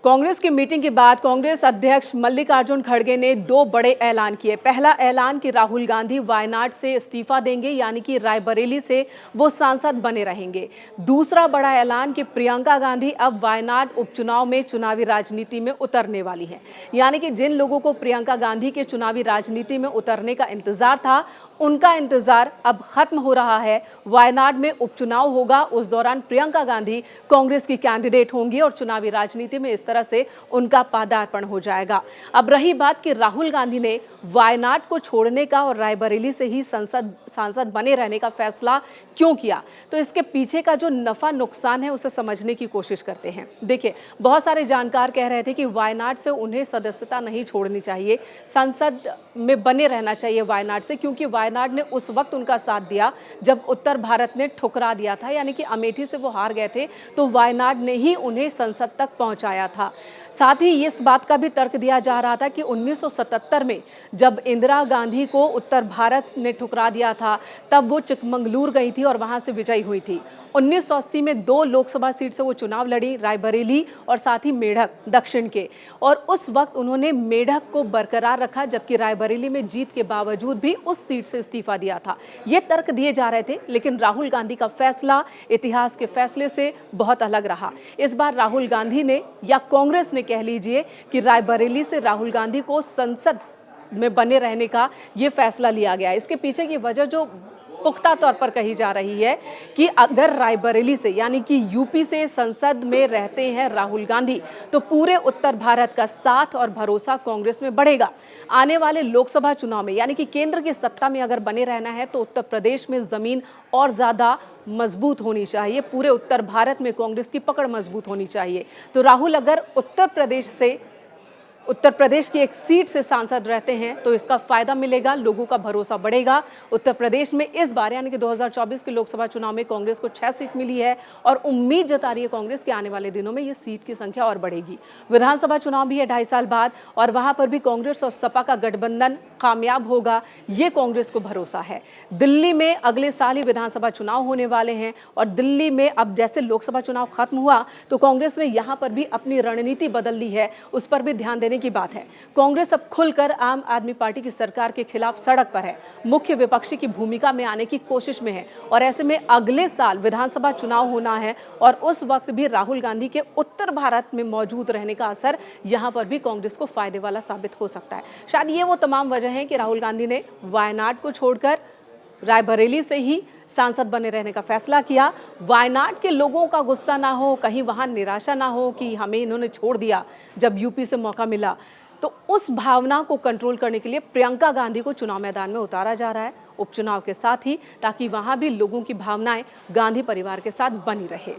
कांग्रेस की मीटिंग के बाद कांग्रेस अध्यक्ष मल्लिकार्जुन खड़गे ने दो बड़े ऐलान किए। पहला ऐलान कि राहुल गांधी वायनाड से इस्तीफा देंगे, यानी कि रायबरेली से वो सांसद बने रहेंगे। दूसरा बड़ा ऐलान कि प्रियंका गांधी अब वायनाड उपचुनाव में चुनावी राजनीति में उतरने वाली हैं। यानी कि जिन लोगों को प्रियंका गांधी के चुनावी राजनीति में उतरने का इंतजार था, उनका इंतजार अब खत्म हो रहा है। वायनाड में उपचुनाव होगा, उस दौरान प्रियंका गांधी कांग्रेस की कैंडिडेट होंगी और चुनावी राजनीति में इस तरह से उनका पदार्पण हो जाएगा। अब रही बात कि राहुल गांधी ने वायनाड को छोड़ने का और रायबरेली से ही सांसद बने रहने का फैसला क्यों किया, तो इसके पीछे का जो नफा नुकसान है उसे समझने की कोशिश करते हैं। देखिए, बहुत सारे जानकार कह रहे थे कि वायनाड से उन्हें सदस्यता नहीं छोड़नी चाहिए, संसद में बने रहना चाहिए वायनाड से, क्योंकि वायनाड ने उस वक्त उनका साथ दिया जब उत्तर भारत ने ठुकरा दिया था, यानी कि अमेठी से वो हार गए थे, तो वायनाड ने ही उन्हें संसद तक पहुंचाया था। साथ ही इस बात का भी तर्क दिया जा रहा था कि 1977 में जब इंदिरा गांधी को उत्तर भारत ने ठुकरा दिया था, तब वो चिकमंगलूर गई थी और वहां से विजयी हुई थी। 1980 में 2 लोकसभा सीट से वो चुनाव लड़ी, रायबरेली और साथ ही मेढक दक्षिण के, और उस वक्त उन्होंने मेढक को बरकरार रखा, जबकि रायबरेली में जीत के बावजूद भी उस सीट से इस्तीफा दिया था। ये तर्क दिए जा रहे थे, लेकिन राहुल गांधी का फैसला इतिहास के फैसले से बहुत अलग रहा। इस बार राहुल गांधी ने, या कांग्रेस ने कह लीजिए, कि रायबरेली से राहुल गांधी को संसद में बने रहने का ये फैसला लिया गया। इसके पीछे की वजह जो पुख्ता तौर पर कही जा रही है कि अगर रायबरेली से, यानी कि यूपी से संसद में रहते हैं राहुल गांधी, तो पूरे उत्तर भारत का साथ और भरोसा कांग्रेस में बढ़ेगा। आने वाले लोकसभा चुनाव में, यानी कि केंद्र की सत्ता में अगर बने रहना है, तो उत्तर प्रदेश में जमीन और ज्यादा मजबूत होनी चाहिए। पूरे उत्तर भारत में कांग्रेस की पकड़ मजबूत होनी चाहिए। तो राहुल अगर उत्तर प्रदेश की एक सीट से सांसद रहते हैं तो इसका फायदा मिलेगा, लोगों का भरोसा बढ़ेगा। उत्तर प्रदेश में इस बार, यानी कि 2024 के लोकसभा चुनाव में कांग्रेस को 6 सीट मिली है और उम्मीद जता रही है कांग्रेस के आने वाले दिनों में ये सीट की संख्या और बढ़ेगी। विधानसभा चुनाव भी है 2.5 साल बाद, और वहां पर भी कांग्रेस और सपा का गठबंधन कामयाब होगा, ये कांग्रेस को भरोसा है। दिल्ली में अगले साल ही विधानसभा चुनाव होने वाले हैं, और दिल्ली में अब जैसे लोकसभा चुनाव खत्म हुआ तो कांग्रेस ने यहां पर भी अपनी रणनीति बदल ली है, उस पर भी ध्यान की बात है। कांग्रेस अब खुलकर आम आदमी पार्टी की सरकार के खिलाफ सड़क पर है, मुख्य विपक्षी की भूमिका में आने की कोशिश में है, और ऐसे में अगले साल विधानसभा चुनाव होना है, और उस वक्त भी राहुल गांधी के उत्तर भारत में मौजूद रहने का असर यहां पर भी कांग्रेस को फायदे वाला साबित हो सकता है। शायद ये वो तमाम वजह है कि राहुल गांधी ने वायनाड को छोड़कर रायबरेली से ही सांसद बने रहने का फैसला किया। वायनाड के लोगों का गुस्सा ना हो, कहीं वहां निराशा ना हो कि हमें इन्होंने छोड़ दिया जब यूपी से मौका मिला, तो उस भावना को कंट्रोल करने के लिए प्रियंका गांधी को चुनाव मैदान में उतारा जा रहा है उपचुनाव के साथ ही, ताकि वहां भी लोगों की भावनाएं गांधी परिवार के साथ बनी रहे।